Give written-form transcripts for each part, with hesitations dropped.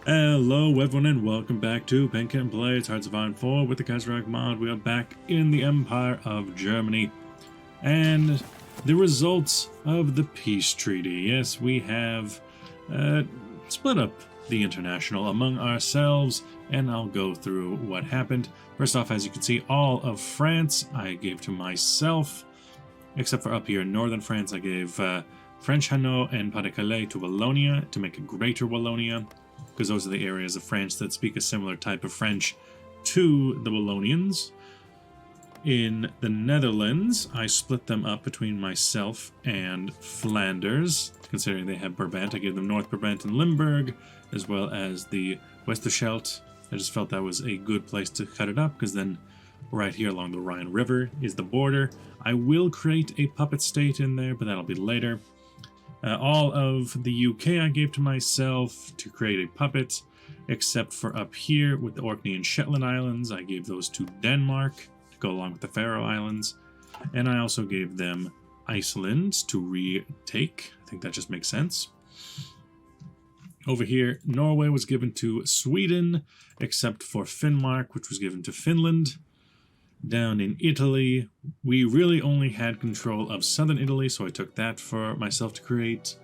Hello everyone and welcome back to Pen Can Play. It's Hearts of Iron 4 with the Kaiserreich mod. We are back in the Empire of Germany. And the results of the peace treaty. Yes, we have split up the international among ourselves, and I'll go through what happened. First off, as you can see, all of France I gave to myself, except for up here in northern France. I gave French Hainaut and Pas-de-Calais to Wallonia to make a greater Wallonia, because those are the areas of France that speak a similar type of French to the Wallonians. In the Netherlands, I split them up between myself and Flanders, considering they have Brabant. I gave them North Brabant and Limburg, as well as the Westerschelde. I just felt that was a good place to cut it up, because then right here along the Rhine River is the border. I will create a puppet state in there, but that'll be later. All of the UK I gave to myself to create a puppet, except for up here with the Orkney and Shetland Islands. I gave those to Denmark to go along with the Faroe Islands. And I also gave them Iceland to retake. I think that just makes sense. Over here, Norway was given to Sweden, except for Finnmark, which was given to Finland. Down in Italy, we really only had control of southern Italy, so I took that for myself to create.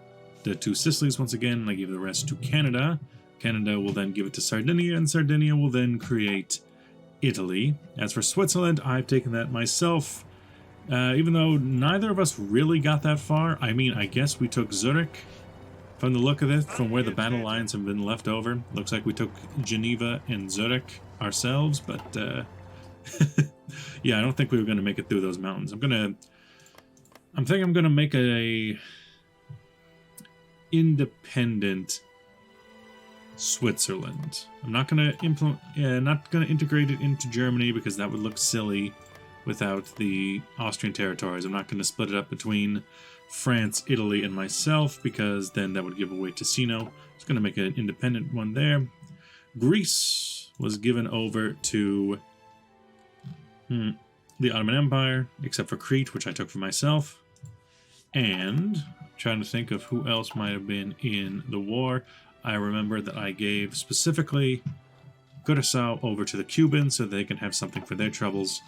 The two Sicilies once again, and I gave the rest to Canada. Canada will then give it to Sardinia, and Sardinia will then create Italy. As for Switzerland, I've taken that myself. Even though neither of us really got that far, I mean, I guess we took Zurich. From the look of it, from where the battle lines have been left over, looks like we took Geneva and Zurich ourselves, but yeah, I don't think we were going to make it through those mountains. I'm thinking I'm gonna make a independent Switzerland. I'm not gonna integrate it into Germany, because that would look silly without the Austrian territories. I'm not gonna split it up between France, Italy, and myself, because then that would give away Ticino. Just gonna make an independent one there. Greece was given over to the Ottoman Empire, except for Crete, which I took for myself. And I'm trying to think of who else might have been in the war. I remember that I gave specifically Curaçao over to the Cubans so they can have something for their troubles,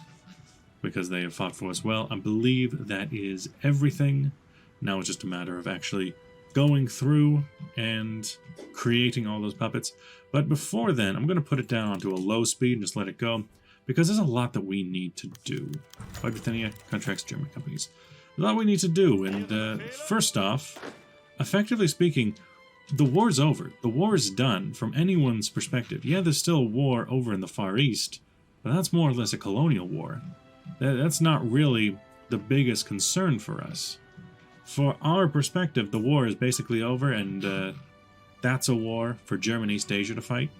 because they have fought for us well. I believe that is everything. Now it's just a matter of actually going through and creating all those puppets. But before then, I'm going to put it down onto a low speed and just let it go, because there's a lot that we need to do. White Britannia contracts German companies. There's a lot we need to do, and first off, effectively speaking, the war's over. The war is done from anyone's perspective. Yeah, there's still a war over in the Far East, but that's more or less a colonial war. That's not really the biggest concern for us. For our perspective, the war is basically over, and that's a war for German East Asia to fight.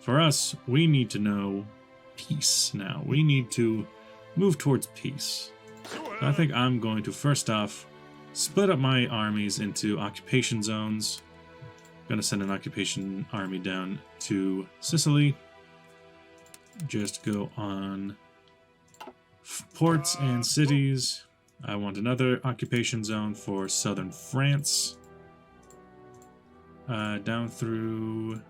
For us, we need to know peace now. We need to move towards peace. So I think I'm going to, first off, split up my armies into occupation zones. I'm going to send an occupation army down to Sicily. Just go on ports and cities. I want another occupation zone for southern France. Down through,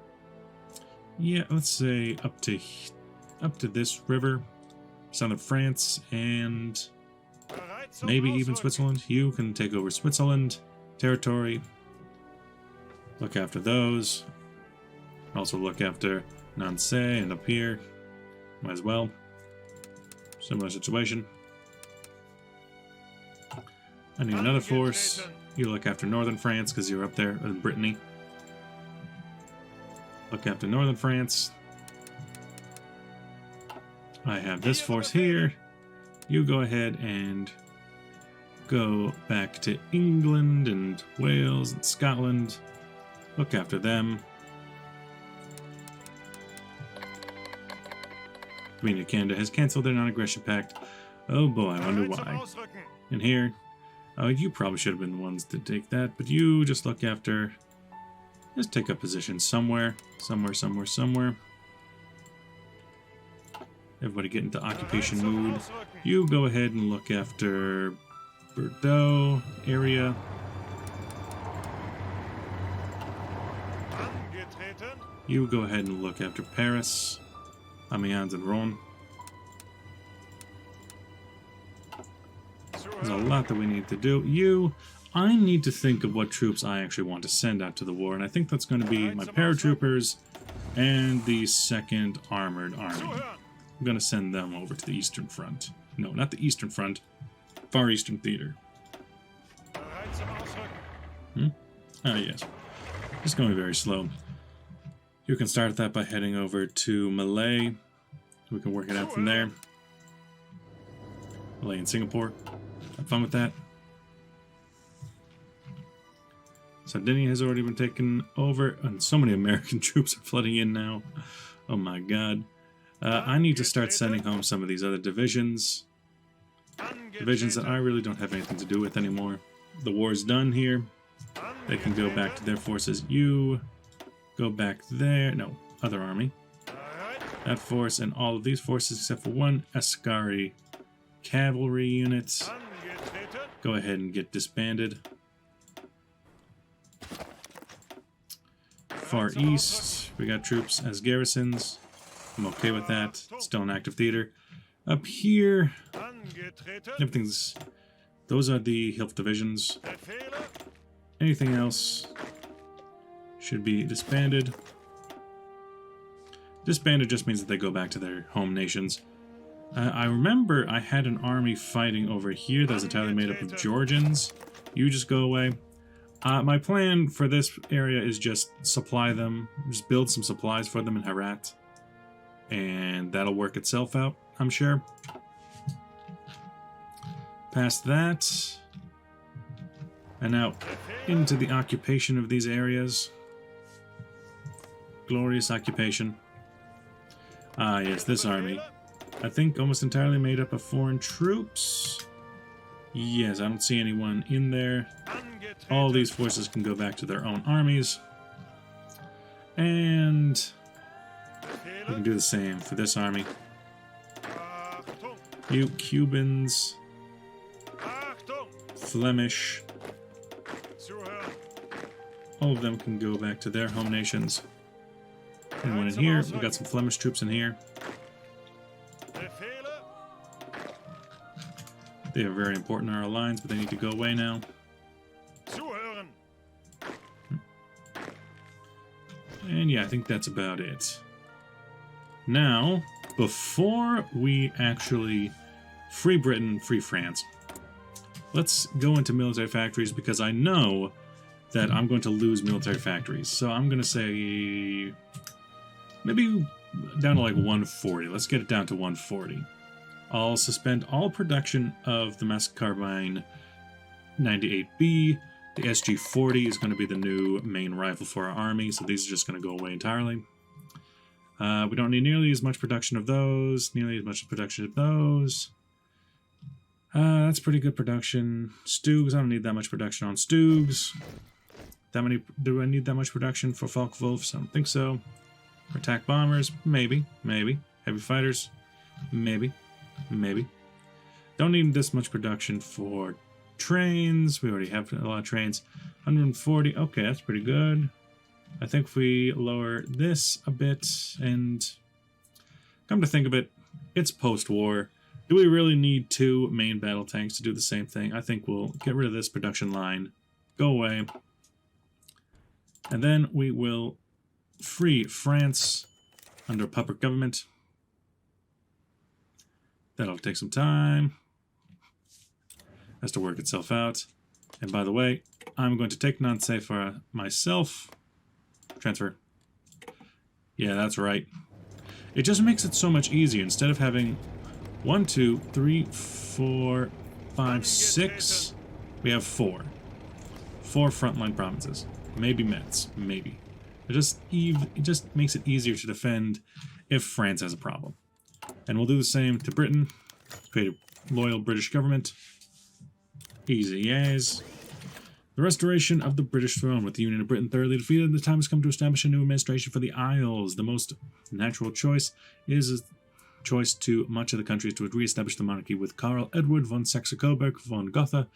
yeah, let's say up to this river, southern France, and maybe even Switzerland. You can take over Switzerland territory. Look after those. Also look after Nancy and up here. Might as well. Similar situation. I need another force. You look after northern France, because you're up there in Brittany. Look after northern France. I have this force here. You go ahead and go back to England and Wales and Scotland. Look after them. Queen of Canada has cancelled their non-aggression pact. Oh boy, I wonder why. And here, you probably should have been the ones to take that, but you just look after... Just take up position somewhere. Somewhere. Everybody get into occupation mood. You go ahead and look after Bordeaux area. You go ahead and look after Paris, Amiens, and Rouen. There's a lot that we need to do. I need to think of what troops I actually want to send out to the war, and I think that's going to be my paratroopers and the 2nd Armored Army. I'm going to send them over to the Eastern Front. No, not the Eastern Front. Far Eastern Theater. Ah, yes. It's going very slow. You can start that by heading over to Malay. We can work it out from there. Malay and Singapore. Have fun with that. Sardinia has already been taken over, and so many American troops are flooding in now. Oh my god. I need to start sending home some of these other divisions. Divisions that I really don't have anything to do with anymore. The war's done here. They can go back to their forces. You go back there. No, other army. That force and all of these forces except for one Ascari cavalry unit. Go ahead and get disbanded. Far East, we got troops as garrisons. I'm okay with that. Still an active theater. Up here, everything's... Those are the Hilf divisions. Anything else should be disbanded. Disbanded just means that they go back to their home nations. I remember I had an army fighting over here that was entirely made up of Georgians. You just go away. My plan for this area is just supply them, just build some supplies for them in Herat. And that'll work itself out, I'm sure. Past that. And now into the occupation of these areas. Glorious occupation. Ah, yes, this army. I think almost entirely made up of foreign troops. Yes, I don't see anyone in there. All these forces can go back to their own armies. And we can do the same for this army. You Cubans, Flemish, all of them can go back to their home nations. And one in here, we got some Flemish troops in here. They are very important in our alliance, but they need to go away now. And yeah, I think that's about it. Now, before we actually free Britain, free France, let's go into military factories because I know that I'm going to lose military factories. So I'm going to say maybe down to like 140. Let's get it down to 140. I'll suspend all production of the Massey Carbine 98B. The SG-40 is going to be the new main rifle for our army, so these are just going to go away entirely. We don't need nearly as much production of those, nearly as much production of those. That's pretty good production. Stugs, I don't need that much production on Stugs. Do I need that much production for Focke-Wulfs? I don't think so. For attack bombers, maybe. Heavy fighters, maybe. Don't need this much production for trains. We already have a lot of trains. 140, okay, that's pretty good. I think if we lower this a bit, and come to think of it, it's post-war. Do we really need 2 main battle tanks to do the same thing? I think we'll get rid of this production line, go away, and then we will free France under a puppet government. That'll take some time. Has to work itself out. And by the way, I'm going to take Nancy for myself. Transfer. Yeah, that's right. It just makes it so much easier. Instead of having 1, 2, 3, 4, 5, 6, we have 4. 4 frontline provinces. Maybe Metz. Maybe. It just makes it easier to defend if France has a problem. And we'll do the same to Britain. Create a loyal British government. Easy as. The restoration of the British throne. With the Union of Britain thoroughly defeated, the time has come to establish a new administration for the Isles. The most natural choice is a choice to much of the countries to re-establish the monarchy, with Karl Edward von Saxe-Coburg von Gotha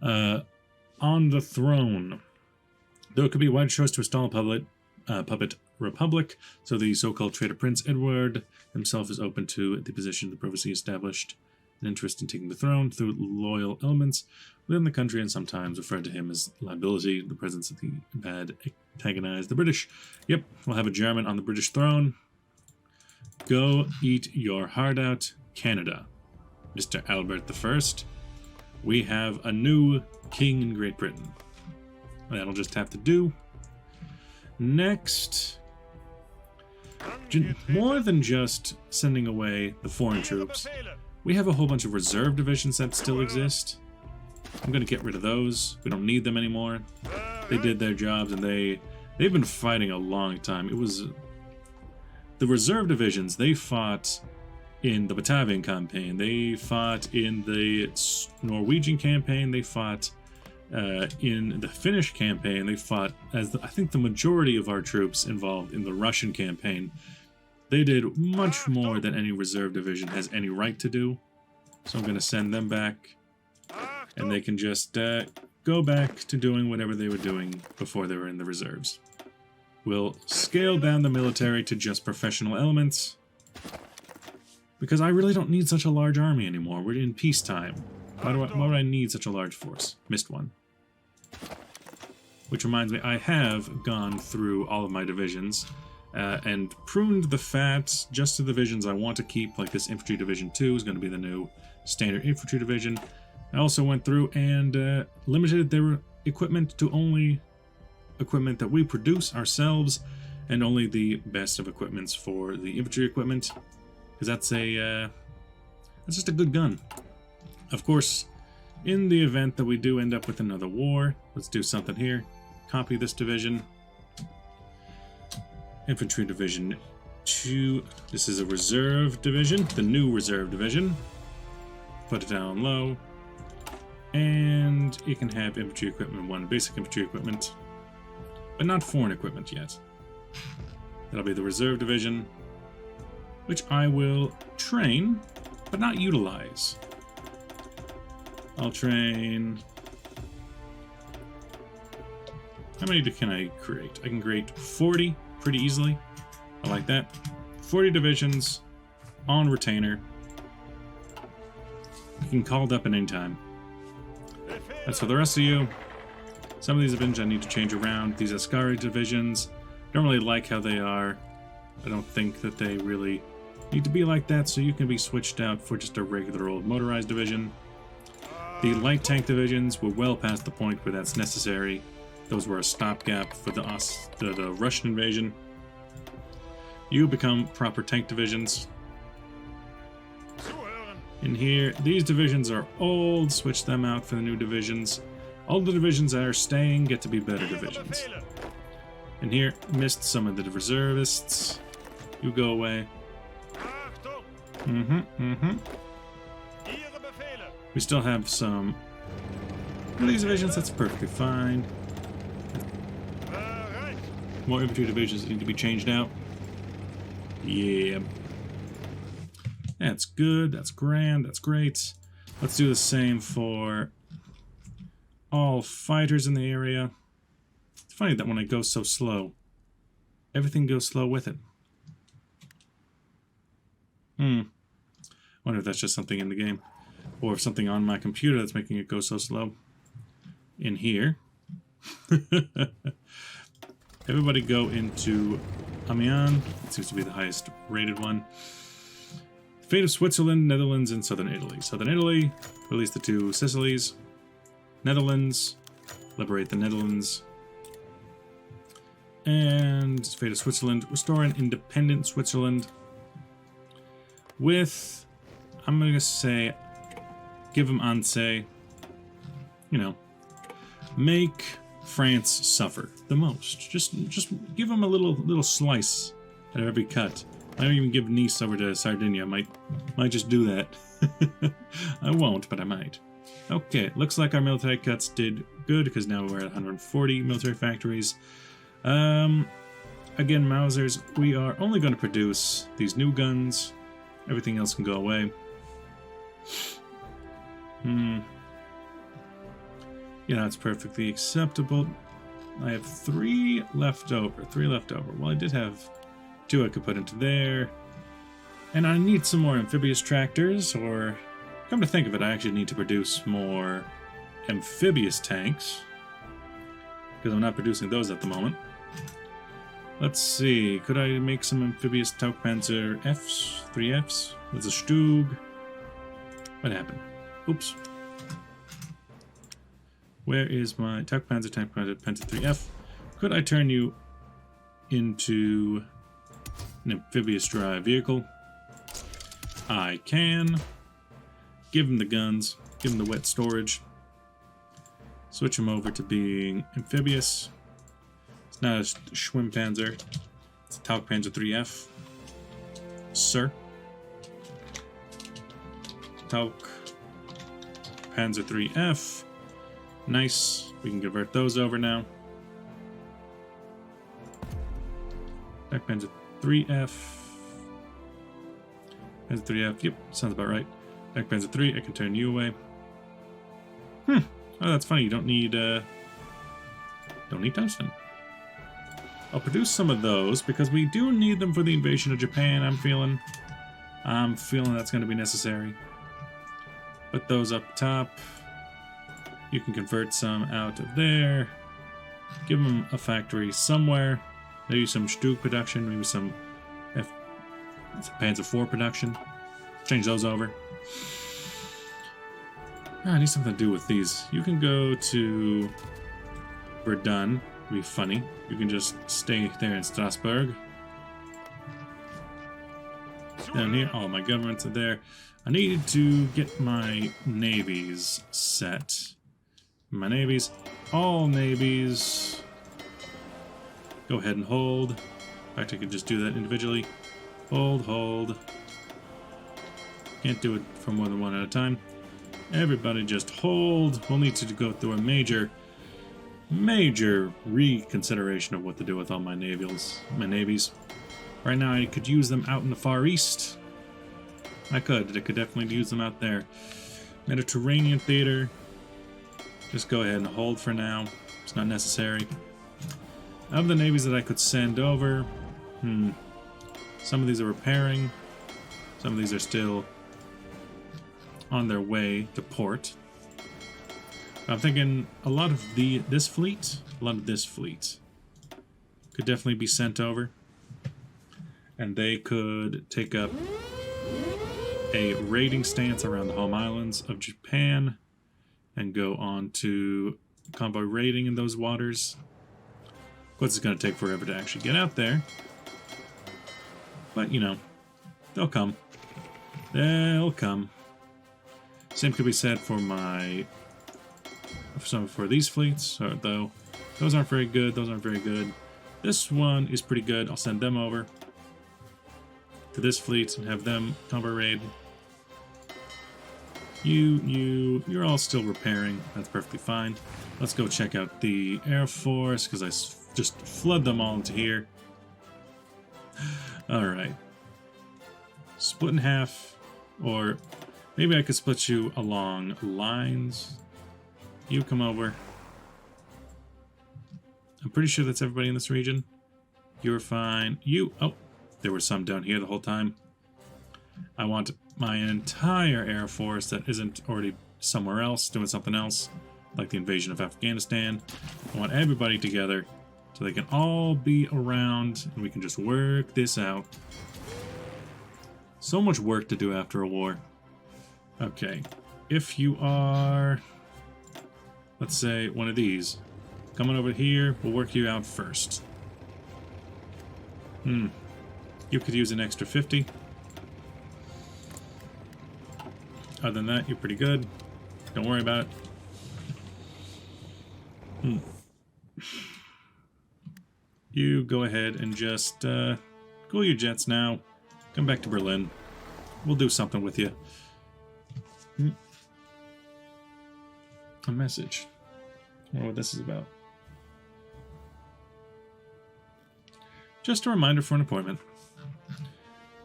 on the throne. Though it could be a wide choice to install a puppet republic. So the so-called traitor Prince Edward himself is open to the position of the prophecy established an interest in taking the throne through loyal elements within the country, and sometimes referred to him as liability. The presence of the bad antagonize the British. Yep, we'll have a German on the British throne. Go eat your heart out, Canada. Mr. Albert I. We have a new king in Great Britain. That'll just have to do. Next, more than just sending away the foreign troops, we have a whole bunch of reserve divisions that still exist. I'm going to get rid of those. We don't need them anymore. They did their jobs, and they've been fighting a long time. It was the reserve divisions. They fought in the Batavian campaign. They fought in the Norwegian campaign. They fought in the Finnish campaign. They fought as I think the majority of our troops involved in the Russian campaign. They did much more than any reserve division has any right to do. So I'm going to send them back, and they can just go back to doing whatever they were doing before they were in the reserves. We'll scale down the military to just professional elements, because I really don't need such a large army anymore. We're in peacetime. Why would I need such a large force? Missed one. Which reminds me, I have gone through all of my divisions and pruned the fat just to the divisions I want to keep, like this Infantry Division 2 is going to be the new Standard Infantry Division. I also went through and limited their equipment to only equipment that we produce ourselves, and only the best of equipments for the infantry equipment, because that's just a good gun. Of course, in the event that we do end up with another war, let's do something here. Copy this division. Infantry Division 2. This is a reserve division, the new reserve division. Put it down low. And it can have infantry equipment 1, basic infantry equipment, but not foreign equipment yet. That'll be the reserve division, which I will train, but not utilize. I'll train... How many can I create? I can create 40 pretty easily. I like that. 40 divisions on retainer. You can call it up at any time. As for the rest of you, some of these divisions I need to change around. These Ascari divisions, don't really like how they are. I don't think that they really need to be like that, so you can be switched out for just a regular old motorized division. The light tank divisions were well past the point where that's necessary. Those were a stopgap for the Russian invasion. You become proper tank divisions. In here, these divisions are old. Switch them out for the new divisions. All the divisions that are staying get to be better divisions. In here, missed some of the reservists. You go away. We still have some of these divisions. That's perfectly fine. More infantry divisions need to be changed out. Yeah. That's good. That's grand. That's great. Let's do the same for all fighters in the area. It's funny that when I go so slow, everything goes slow with it. Wonder if that's just something in the game, or if something on my computer that's making it go so slow. In here. Everybody go into Amiens. It seems to be the highest rated one. Fate of Switzerland, Netherlands, and Southern Italy. Southern Italy, release the 2 Sicilies. Netherlands, liberate the Netherlands. And Fate of Switzerland, restore an independent Switzerland. With, I'm going to say, give them Anse. You know, make France suffer the most. Just give them a little slice out of every cut. I don't even give Nice over to Sardinia. Might just do that. I won't, but I might. Okay, looks like our military cuts did good, because now we're at 140 military factories. Again, Mausers, we are only going to produce these new guns. Everything else can go away. Yeah, that's perfectly acceptable. I have 3 left over. 3 left over. Well, I did have 2 I could put into there. And I need some more amphibious tractors, or come to think of it, I actually need to produce more amphibious tanks, because I'm not producing those at the moment. Let's see, could I make some amphibious Tauchpanzer Fs? 3 Fs? There's a Stug. What happened? Oops. Where is my Tauchpanzer, Panzer 3F? Could I turn you into an amphibious drive vehicle? I can. Give him the guns. Give him the wet storage. Switch him over to being amphibious. It's not a Schwimmpanzer. It's a Tauchpanzer 3F. Sir. Tauchpanzer 3F. Nice. We can convert those over now. Tauchpanzer 3F. Panzer 3F. Yep, sounds about right. Panzer 3, I can turn you away. Oh, that's funny. You don't need tungsten. I'll produce some of those because we do need them for the invasion of Japan. I'm feeling that's going to be necessary. Put those up top. You can convert some out of there. Give them a factory somewhere. Maybe some Stug production. Maybe some Panzer 4 production. Change those over. I need something to do with these. You can go to Verdun. It'd be funny. You can just stay there in Strasbourg. Down here, all my governments are there. I need to get my navies set. My navies, all navies. Go ahead and hold. In fact, I could just do that individually. Hold, hold. Can't do it for more than one at a time. Everybody just hold. We'll need to go through a major reconsideration of what to do with all my navies. Right now I could use them out in the Far East. I could definitely use them out there. Mediterranean theater. Just go ahead and hold for now. It's not necessary. Of the navies that I could send over, some of these are repairing. Some of these are still on their way to port. I'm thinking a lot of this fleet could definitely be sent over, and they could take up a raiding stance around the home islands of Japan and go on to convoy raiding in those waters. Of course, it's going to take forever to actually get out there, but you know, they'll come. They'll come. Same could be said for for these fleets, though those aren't very good. Those aren't very good. This one is pretty good. I'll send them over to this fleet and have them convoy raid. You're all still repairing. That's perfectly fine. Let's go check out the Air Force because I just flood them all into here. All right. Split in half, or maybe I could split you along lines. You come over. I'm pretty sure that's everybody in this region. You're fine. Oh, there were some down here the whole time. I want my entire Air Force that isn't already somewhere else doing something else, like the invasion of Afghanistan. I want everybody together so they can all be around and we can just work this out. So much work to do after a war. Okay, if you are, let's say, one of these, coming over here, we'll work you out first. You could use an extra 50. Other than that, you're pretty good. Don't worry about it. You go ahead and just cool your jets now. Come back to Berlin. We'll do something with you. A message. I don't know what this is about. Just a reminder for an appointment.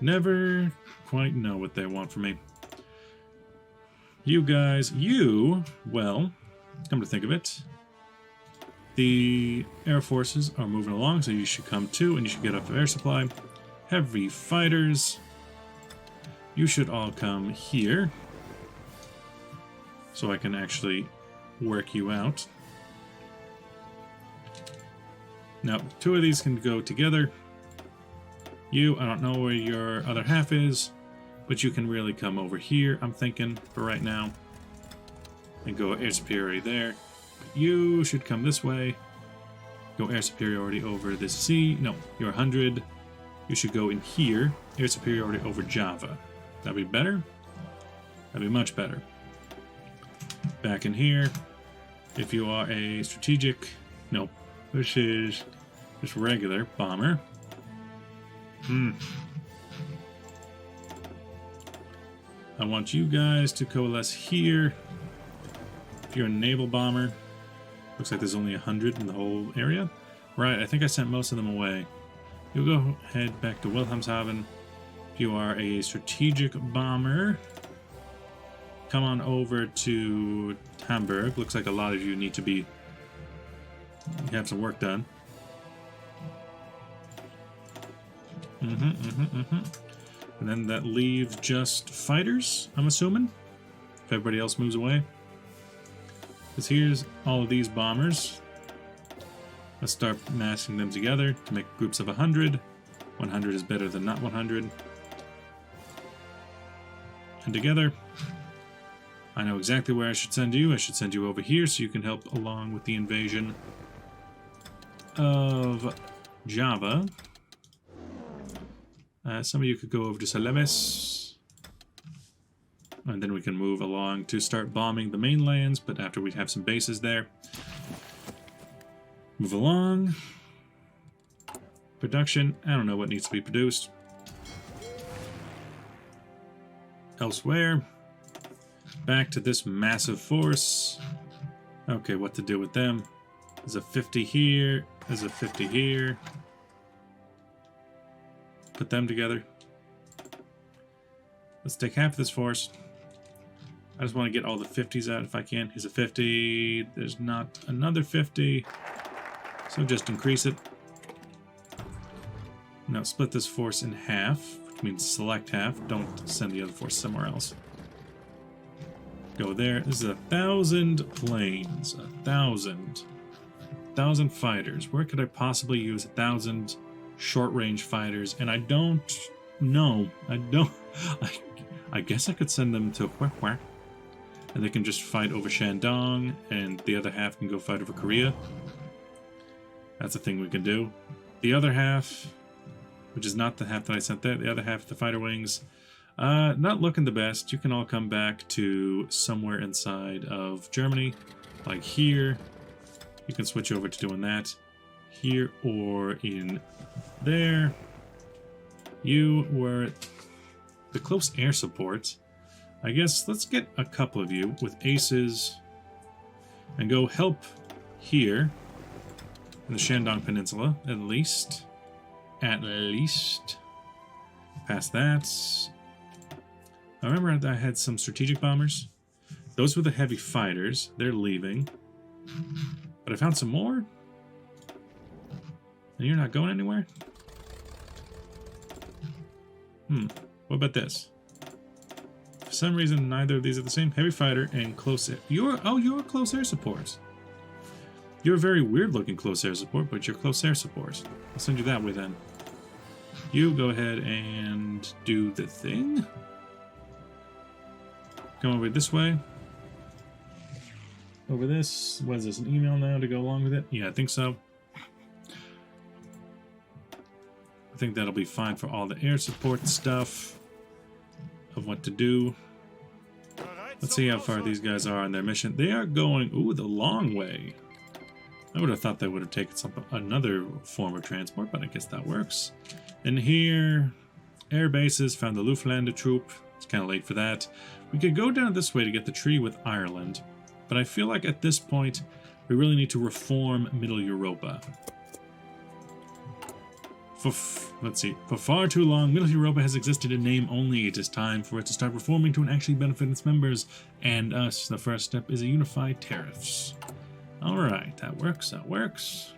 Never quite know what they want from me. You guys, well, come to think of it, The air forces are moving along, so you should come too, and you should get up to air supply. Heavy fighters, you should all come here, so I can actually work you out. Now, 2 of these can go together. You, I don't know where your other half is, but you can really come over here, I'm thinking, for right now. And go air superiority there. You should come this way. Go air superiority over this sea. No, you're 100. You should go in here. Air superiority over Java. That'd be better? That'd be much better. Back in here. If you are a strategic... No, this is just regular bomber. I want you guys to coalesce here. If you're a naval bomber, looks like there's only 100 in the whole area. Right, I think I sent most of them away. You'll go head back to Wilhelmshaven. If you are a strategic bomber, come on over to Hamburg. Looks like a lot of you need to be... have some work done. And then that leaves just fighters, I'm assuming, if everybody else moves away. Because here's all of these bombers. Let's start massing them together to make groups of 100. 100 is better than not 100. And together, I know exactly where I should send you. I should send you over here so you can help along with the invasion of Java. Some of you could go over to Salemes. And then we can move along to start bombing the mainlands, but after we have some bases there. Move along. Production, I don't know what needs to be produced. Elsewhere. Back to this massive force. Okay, what to do with them. There's a 50 here, there's a 50 here. Put them together. Let's take half of this force. I just want to get all the 50s out if I can. Here's a 50. There's not another 50. So just increase it. Now split this force in half, which means select half. Don't send the other force somewhere else. Go there. This is 1,000 planes. 1,000. 1,000 fighters. Where could I possibly use 1,000 short-range fighters? And I don't know. I guess I could send them to Hoi4, and they can just fight over Shandong, and the other half can go fight over Korea. That's a thing we can do. The other half, which is not the half that I sent there, the other half, the fighter wings, not looking the best. You can all come back to somewhere inside of Germany, like here. You can switch over to doing that here or in there. You were the close air support. I guess let's get a couple of you with aces and go help here in the Shandong Peninsula, at least. At least. Past that. I remember I had some strategic bombers. Those were the heavy fighters. They're leaving. But I found some more. And you're not going anywhere? What about this? For some reason, neither of these are the same. Heavy fighter and close air. You're close air support. You're a very weird looking close air support, but you're close air support. I'll send you that way then. You go ahead and do the thing. Come over this way. Over this. What is this? An email now to go along with it? Yeah, I think so. I think that'll be fine for all the air support stuff of what to do. Let's see how far these guys are on their mission. They are going, ooh, the long way. I would have thought they would have taken another form of transport, but I guess that works. And here, air bases, found the Luftland troop. It's kind of late for that. We could go down this way to get the tree with Ireland, but I feel like at this point, we really need to reform Middle Europa. Let's see. For far too long, Middle Europa has existed in name only. It is time for it to start reforming to actually benefit its members and us. The first step is a unified tariffs. Alright, that works, that works.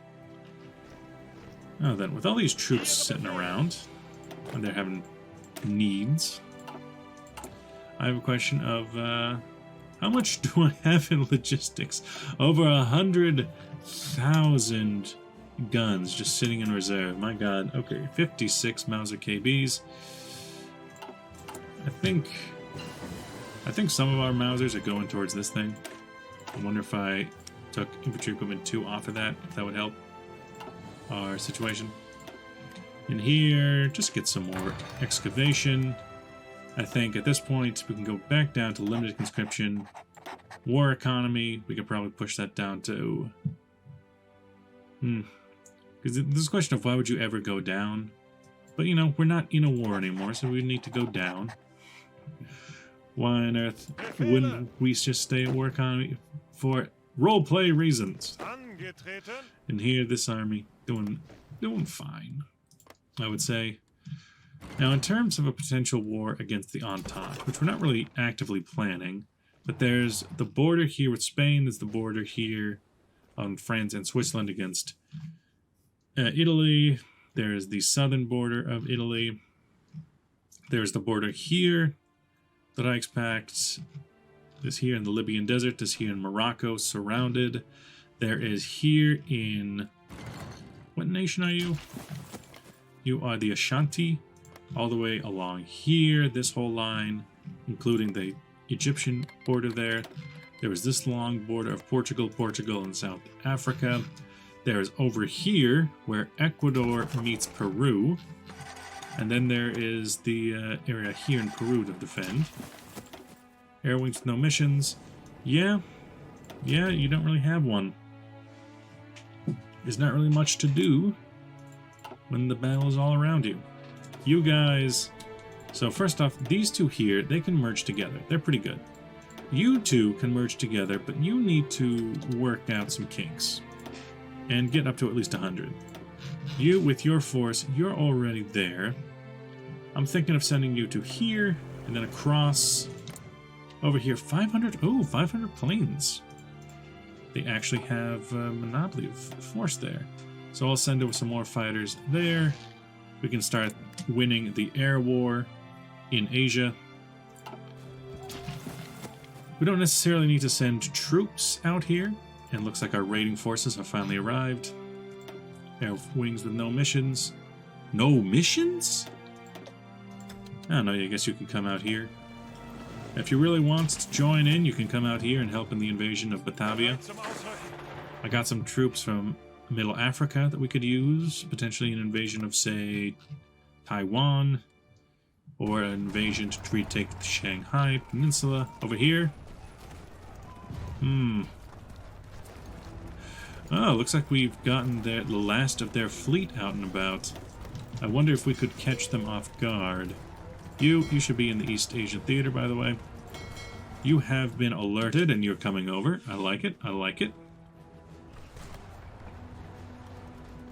Now then, with all these troops sitting around, and they're having needs, I have a question of, how much do I have in logistics? Over 100,000 guns just sitting in reserve. My god. Okay, 56 Mauser KBs. I think some of our Mausers are going towards this thing. I wonder if I took infantry equipment 2 off of that, if that would help our situation. In here, just get some more excavation. I think at this point we can go back down to limited conscription. War economy, we could probably push that down to... Because there's a question of why would you ever go down? But you know, we're not in a war anymore, so we need to go down. Why on earth wouldn't we just stay at war economy? For roleplay reasons. And here, this army doing fine, I would say. Now, in terms of a potential war against the Entente, which we're not really actively planning, but there's the border here with Spain, there's the border here on France and Switzerland against Italy, there's the southern border of Italy, there's the border here, the Reichspakt, this here in the Libyan desert, this here in Morocco, surrounded. There is here in... What nation are you? You are the Ashanti. All the way along here, this whole line, including the Egyptian border there. There is this long border of Portugal, and South Africa. There is over here, where Ecuador meets Peru. And then there is the area here in Peru to defend. Air wings with no missions. Yeah, you don't really have one. There's not really much to do when the battle is all around you. You guys... So first off, these two here, they can merge together. They're pretty good. You two can merge together, but you need to work out some kinks. And get up to at least 100. You, with your force, you're already there. I'm thinking of sending you to here, and then across over here. 500? Oh, 500 planes. They actually have a monopoly of force there. So I'll send over some more fighters there. We can start winning the air war in Asia. We don't necessarily need to send troops out here. And it looks like our raiding forces have finally arrived. Air wings with no missions. No missions? I don't know, I guess you can come out here. If you really want to join in, you can come out here and help in the invasion of Batavia. I got some troops from Middle Africa that we could use. Potentially an invasion of, say, Taiwan. Or an invasion to retake the Shanghai Peninsula. Over here. Oh, looks like we've gotten the last of their fleet out and about. I wonder if we could catch them off guard. You should be in the East Asian Theater, by the way. You have been alerted and you're coming over. I like it, I like it.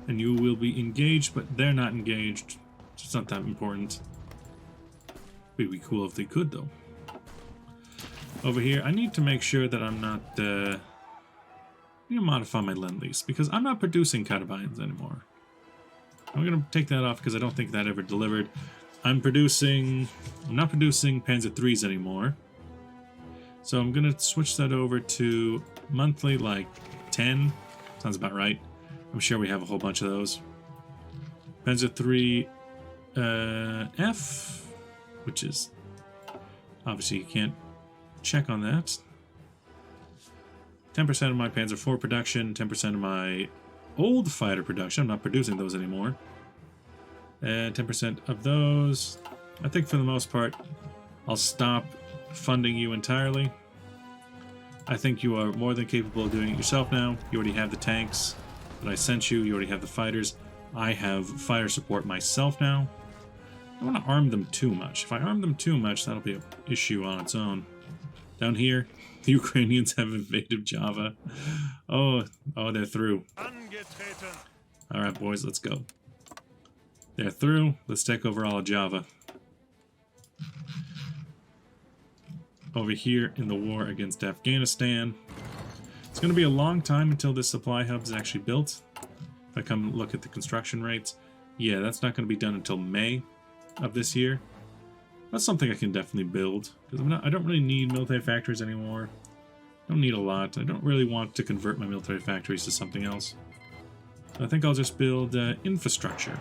And you will be engaged, but they're not engaged. It's not that important. It'd be cool if they could, though. Over here, I need to make sure that I'm not... I need to modify my Lend-Lease, because I'm not producing Carabines anymore. I'm going to take that off because I don't think that ever delivered. I'm not producing Panzer IIIs anymore. So I'm going to switch that over to monthly, like 10. Sounds about right. I'm sure we have a whole bunch of those. Panzer III F, which is... Obviously, you can't check on that. 10% of my Panzer IV production, 10% of my old fighter production. I'm not producing those anymore. And 10% of those. I think for the most part, I'll stop funding you entirely. I think you are more than capable of doing it yourself now. You already have the tanks that I sent you. You already have the fighters. I have fighter support myself now. I don't want to arm them too much. If I arm them too much, that'll be an issue on its own. Down here, the Ukrainians have invaded Java. Oh, they're through. Alright, boys, let's go. They're through. Let's take over all of Java. Over here in the war against Afghanistan. It's going to be a long time until this supply hub is actually built. If I come look at the construction rates, yeah, that's not going to be done until May of this year. That's something I can definitely build, because I don't really need military factories anymore. I don't need a lot. I don't really want to convert my military factories to something else. So I think I'll just build infrastructure.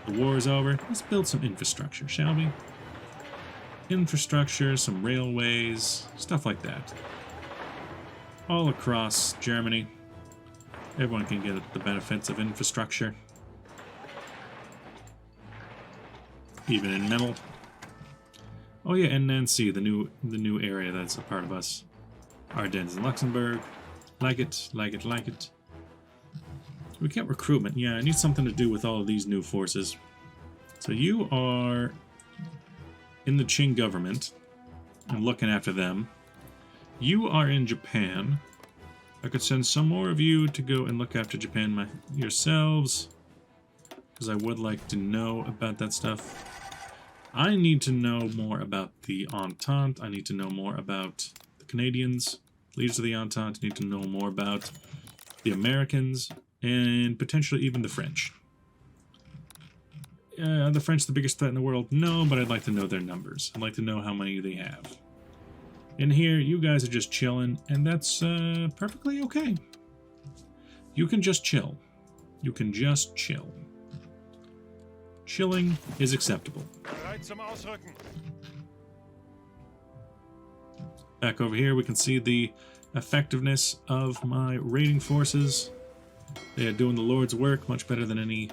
The war is over. Let's build some infrastructure, shall we? Infrastructure, some railways, stuff like that. All across Germany. Everyone can get the benefits of infrastructure. Even in metal. Oh yeah, and Nancy, the new area that's a part of us. Ardennes and Luxembourg. Like it, like it, like it. We get recruitment. Yeah, I need something to do with all of these new forces. So you are in the Qing government. I'm looking after them. You are in Japan. I could send some more of you to go and look after Japan yourselves. Because I would like to know about that stuff. I need to know more about the Entente. I need to know more about the Canadians, leaders of the Entente. I need to know more about the Americans, and potentially even the French. Are the French the biggest threat in the world? No, but I'd like to know their numbers. I'd like to know how many they have. In here, you guys are just chilling, and that's perfectly okay. You can just chill. You can just chill. Chilling is acceptable. Back over here, we can see the effectiveness of my raiding forces. They are doing the Lord's work much better than any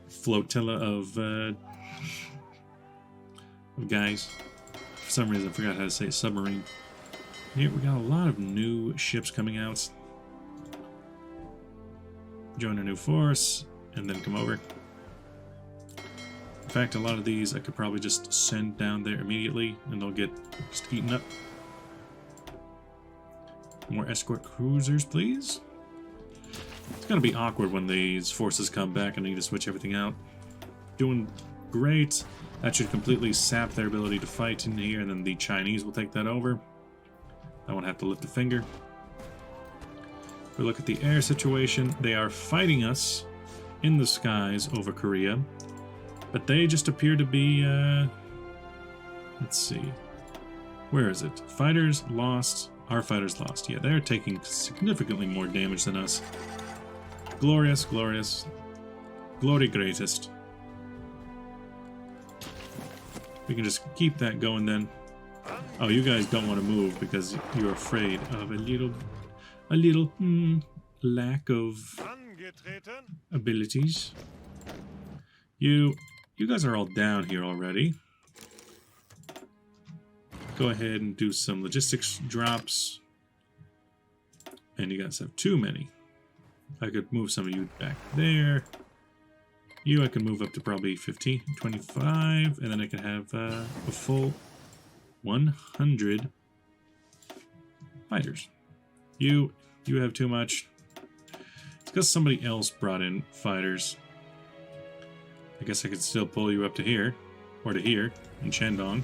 flotilla of guys. For some reason, I forgot how to say submarine. Here, we got a lot of new ships coming out. Join a new force, and then come over. In fact, a lot of these I could probably just send down there immediately, and they'll get just eaten up. More escort cruisers, please. It's going to be awkward when these forces come back and I need to switch everything out. Doing great. That should completely sap their ability to fight in here, and then the Chinese will take that over. I won't have to lift a finger. If we look at the air situation, they are fighting us in the skies over Korea. But they just appear to be, let's see. Where is it? Fighters lost. Our fighters lost. Yeah, they're taking significantly more damage than us. Glorious, glorious. Glory greatest. We can just keep that going then. Oh, you guys don't want to move because you're afraid of a little lack of abilities. You guys are all down here already. Go ahead and do some logistics drops. And you guys have too many. I could move some of you back there. You, I can move up to probably 15, 25, and then I can have a full 100 fighters. You have too much. It's because somebody else brought in fighters. I guess I could still pull you up to here, or to here, in Shandong.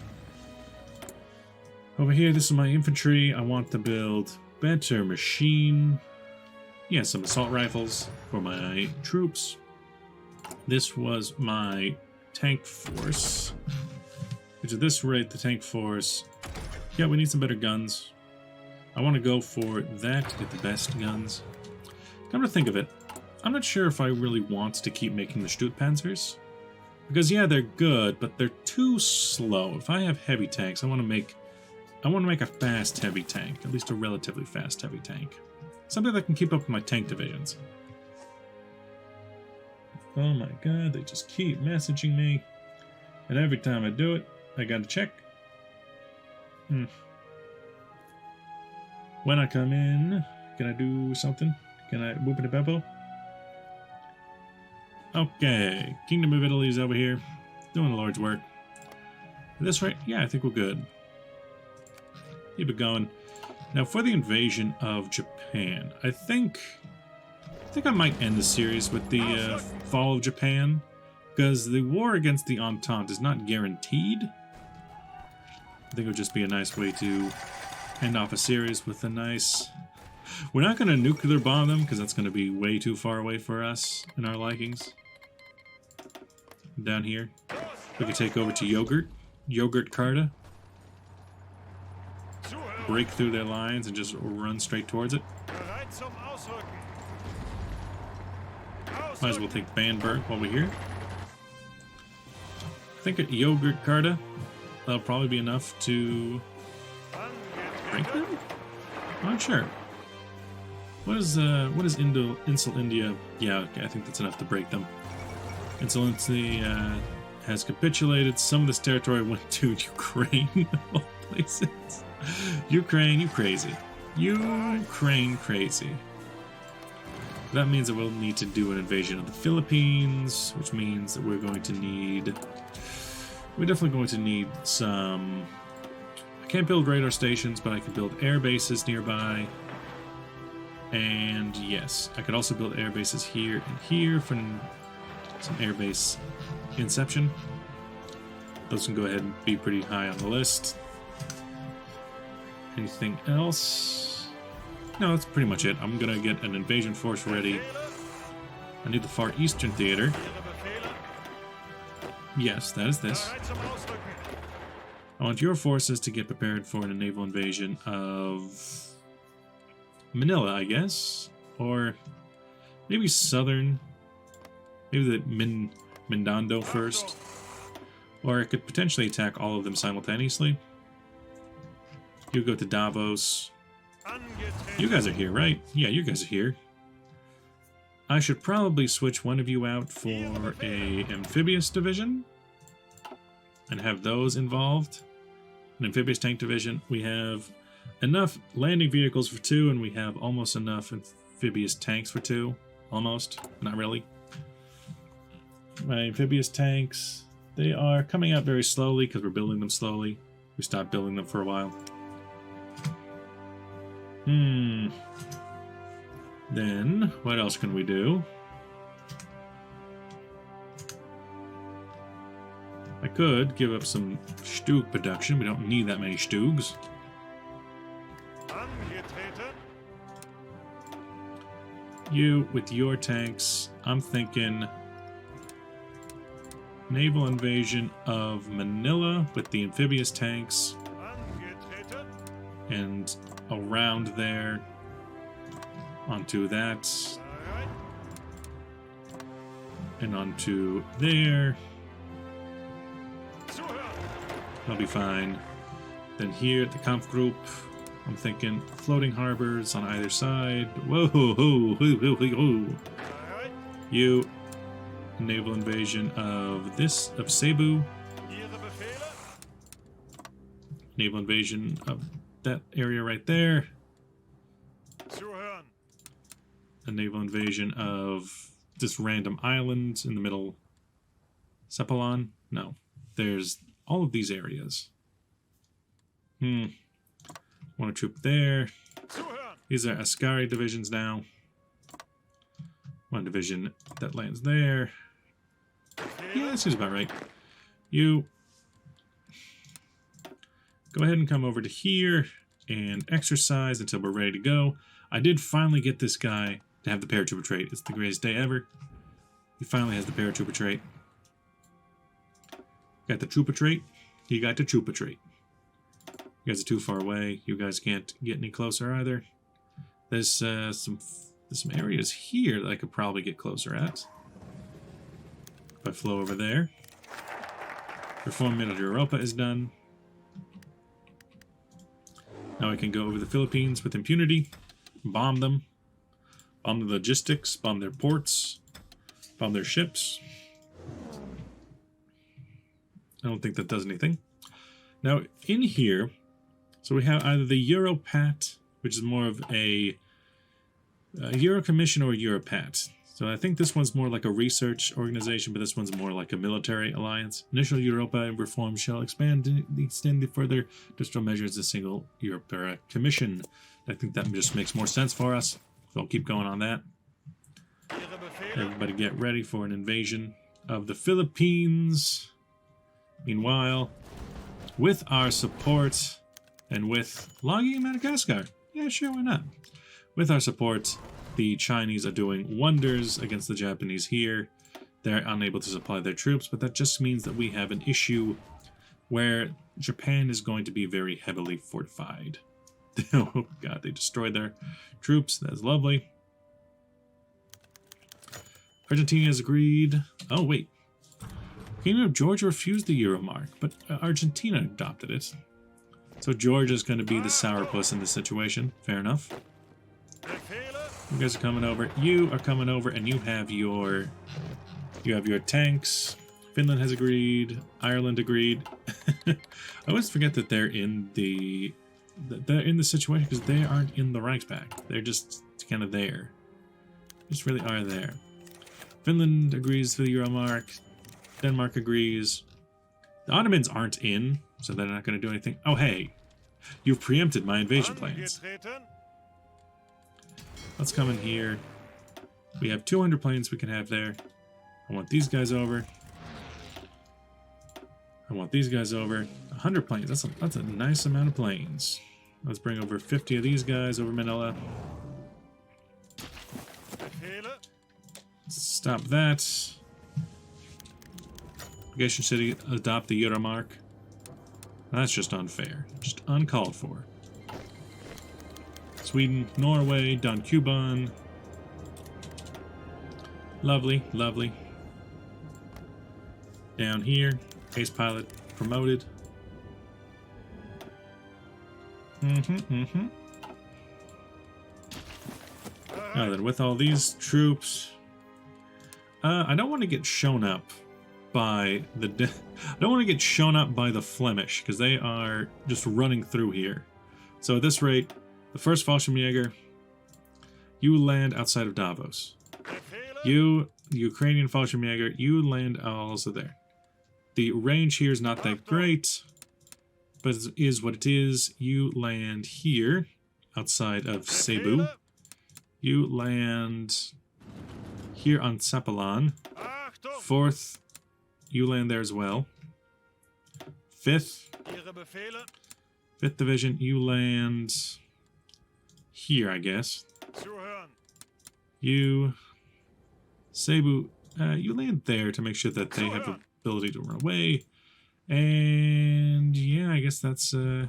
Over here, this is my infantry. I want to build better machine. Yeah, some assault rifles for my troops. This was my tank force. Which at this rate, the tank force... Yeah, we need some better guns. I want to go for that to get the best guns. Come to think of it, I'm not sure if I really want to keep making the Stuttpanzers. Because yeah, they're good, but they're too slow. If I have heavy tanks, I want to make a fast heavy tank. At least a relatively fast heavy tank. Something that can keep up with my tank divisions. Oh my god, they just keep messaging me. And every time I do it, I gotta check. When I come in, can I do something? Can I whoop it a bebo? Okay, Kingdom of Italy is over here, doing the Lord's work. At this rate, yeah, I think we're good. Keep it going. Now, for the invasion of Japan, I think I might end the series with the fall of Japan, because the war against the Entente is not guaranteed. I think it would just be a nice way to end off a series with a nice... We're not going to nuclear bomb them, because that's going to be way too far away for us in our likings. Down here. We could take over to Yogurt Carta. Break through their lines and just run straight towards it. Might as well take Bamberg while we're here. I think at Yogurt Carta, that'll probably be enough to break them? I'm not sure. What is Insul India? Yeah, okay, I think that's enough to break them. Insul India has capitulated. Some of this territory went to Ukraine, of all places. Ukraine, you crazy. Ukraine crazy. That means that we'll need to do an invasion of the Philippines, which means that we're going to need... We're definitely going to need some... I can't build radar stations, but I can build air bases nearby. And yes, I could also build air bases here and here for some air base inception. Those can go ahead and be pretty high on the list. Anything else? No, that's pretty much it. I'm gonna get an invasion force ready. I need the Far Eastern Theater. Yes, that is this. I want your forces to get prepared for a naval invasion of Manila, I guess, or maybe southern, maybe the Mindanao first, or I could potentially attack all of them simultaneously. You go to Davos. You guys are here, right? Yeah, you guys are here. I should probably switch one of you out for a amphibious division and have those involved. An amphibious tank division. We have enough landing vehicles for 2, and we have almost enough amphibious tanks for 2. Almost. Not really. My amphibious tanks, they are coming out very slowly because we're building them slowly. We stopped building them for a while. Then, what else can we do? I could give up some Stug production. We don't need that many Stugs. You, with your tanks, I'm thinking naval invasion of Manila with the amphibious tanks. And around there, onto that, and onto there. That'll be fine. Then here at the Kampf Group, I'm thinking floating harbors on either side. Whoa, ho, ho, ho, ho, ho. You, naval invasion of this, of Cebu. Naval invasion of that area right there. A naval invasion of this random island in the middle. Sepulon? No. There's all of these areas. One a troop there. These are Ascari divisions now. One division that lands there. Yeah, that seems about right. You go ahead and come over to here and exercise until we're ready to go. I did finally get this guy to have the paratrooper trait. It's the greatest day ever. He finally has the paratrooper trait. Got the trooper trait. He got the trooper trait. You guys are too far away. You guys can't get any closer either. There's some areas here that I could probably get closer at. If I flow over there. Reformment of Europa is done. Now I can go over the Philippines with impunity. Bomb them. Bomb the logistics. Bomb their ports. Bomb their ships. I don't think that does anything. Now, in here, so we have either the Europat, which is more of a Euro Commission or Europat. So I think this one's more like a research organization, but this one's more like a military alliance. Initial Europa and reform shall extend the further industrial measures as a single Europa Commission. I think that just makes more sense for us. So I'll keep going on that. Everybody get ready for an invasion of the Philippines. Meanwhile, with our support And with logging in Madagascar, yeah, sure, why not? With our support, the Chinese are doing wonders against the Japanese here. They're unable to supply their troops, but that just means that we have an issue where Japan is going to be very heavily fortified. Oh god, they destroyed their troops. That's lovely. Argentina has agreed. Oh wait. Kingdom of Georgia refused the Euro mark, but Argentina adopted it. So Georgia's going to be the sourpuss in this situation. Fair enough. You guys are coming over. You are coming over, and you have your tanks. Finland has agreed. Ireland agreed. I always forget that they're in the situation because they aren't in the Reichspakt. They're just kind of there. Just really are there. Finland agrees for the Euro mark. Denmark agrees. The Ottomans aren't in, so they're not going to do anything. Oh, hey. You've preempted my invasion plans. Let's come in here. We have 200 planes we can have there. I want these guys over. I want these guys over. 100 planes. That's a nice amount of planes. Let's bring over 50 of these guys over Manila. Stop that. Legation City adopt the Euro mark. That's just unfair. Just uncalled for. Sweden, Norway, Don Cuban. Lovely, lovely. Down here, ace pilot promoted. Now then, with all these troops, I don't want to get shown up by the I don't want to get shown up by the Flemish because they are just running through here. So at this rate, the first Fallschirmjäger, you land outside of Davos. You, the Ukrainian Fallschirmjäger, you land also there. The range here is not that great, but it is what it is. You land here, outside of Cebu. You land here on Sapalan. 4th, you land there as well. 5th Division, you land here, I guess. You, Cebu, you land there to make sure that they have the ability to run away. And yeah, I guess that's I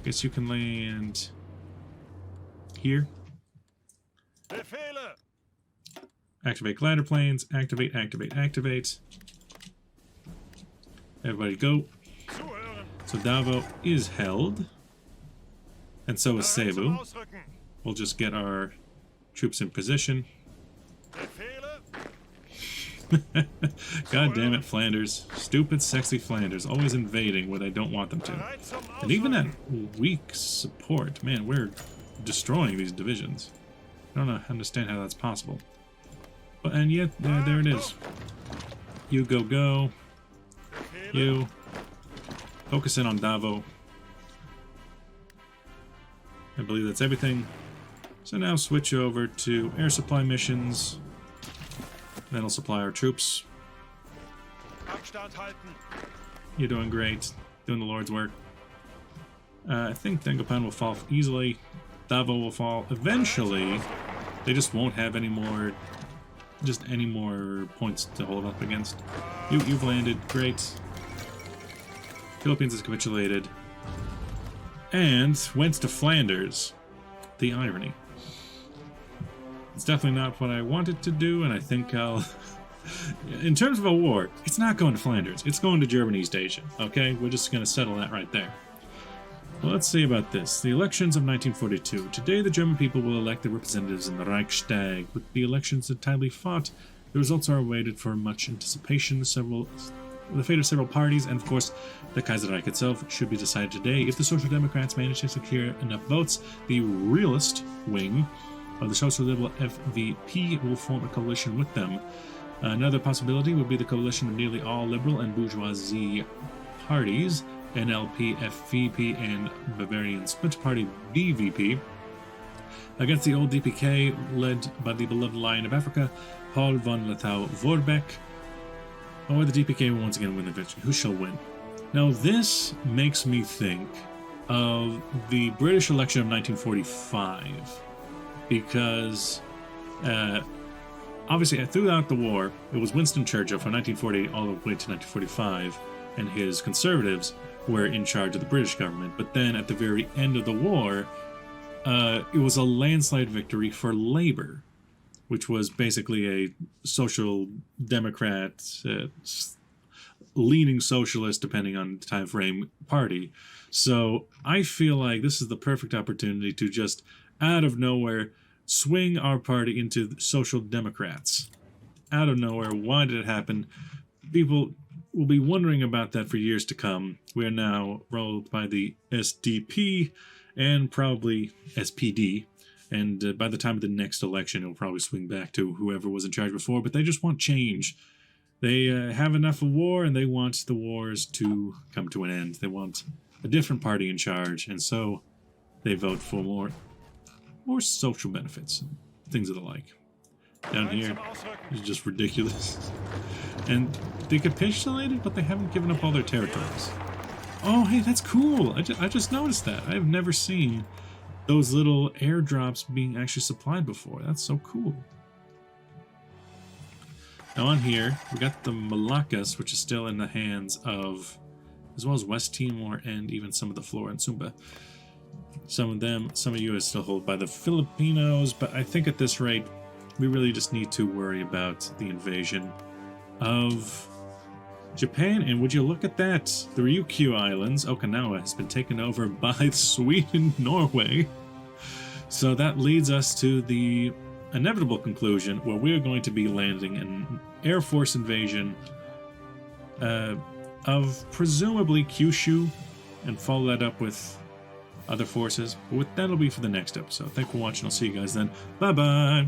guess you can land here. Activate glider planes. Activate, activate, activate. Everybody go. So Davao is held. And so is Cebu. We'll just get our troops in position. God damn it, Flanders. Stupid, sexy Flanders. Always invading when I don't want them to. And even at weak support, man, we're destroying these divisions. I don't understand how that's possible. But, and yet, there it is. You go, go. You. Focus in on Davao. I believe that's everything. So now switch over to air supply missions. Then I'll supply our troops. You're doing great. Doing the Lord's work. I think Dangopan will fall easily. Davao will fall. Eventually, they just won't have any more points to hold up against. You've landed. Great. Philippines has capitulated. And went to Flanders. The irony. It's definitely not what I wanted to do, and I think I'll... In terms of a war, it's not going to Flanders. It's going to German East Asia, okay? We're just going to settle that right there. Well, let's see about this. The elections of 1942. Today, the German people will elect their representatives in the Reichstag. With the elections tightly fought, the results are awaited for much anticipation. The fate of several parties, and of course, the Kaiserreich itself, should be decided today. If the Social Democrats manage to secure enough votes, the realist wing of the Social Liberal FVP will form a coalition with them. Another possibility would be the coalition of nearly all liberal and bourgeoisie parties, NLP, FVP, and Bavarian Split Party BVP, against the old DPK, led by the beloved Lion of Africa, Paul von Lethau-Vorbeck. Or the DPK will once again win the victory. Who shall win? Now this makes me think of the British election of 1945, because obviously throughout the war, it was Winston Churchill from 1948 all the way to 1945, and his Conservatives were in charge of the British government. But then at the very end of the war, it was a landslide victory for Labour, which was basically a social democrat, leaning socialist, depending on the time frame, party. So I feel like this is the perfect opportunity to just, out of nowhere, swing our party into social democrats. Out of nowhere. Why did it happen? People will be wondering about that for years to come. We are now ruled by the SDP and probably SPD. And by the time of the next election, it'll probably swing back to whoever was in charge before. But they just want change. They have enough of war, and they want the wars to come to an end. They want a different party in charge, and so they vote for more social benefits, things of the like. Down here is just ridiculous. And they capitulated, but they haven't given up all their territories. Oh, hey, that's cool. I just noticed that. I have never seen those little airdrops being actually supplied before. That's so cool. Now on here, we got the Malaccas, which is still in the hands of, as well as West Timor and even some of the Flora and Sumba. Some of you is still held by the Filipinos, but I think at this rate, we really just need to worry about the invasion of Japan. And would you look at that? The Ryukyu Islands, Okinawa, has been taken over by Sweden, Norway. So that leads us to the inevitable conclusion where we are going to be landing an Air Force invasion of presumably Kyushu, and follow that up with other forces. But that'll be for the next episode. Thanks for watching. I'll see you guys then. Bye-bye.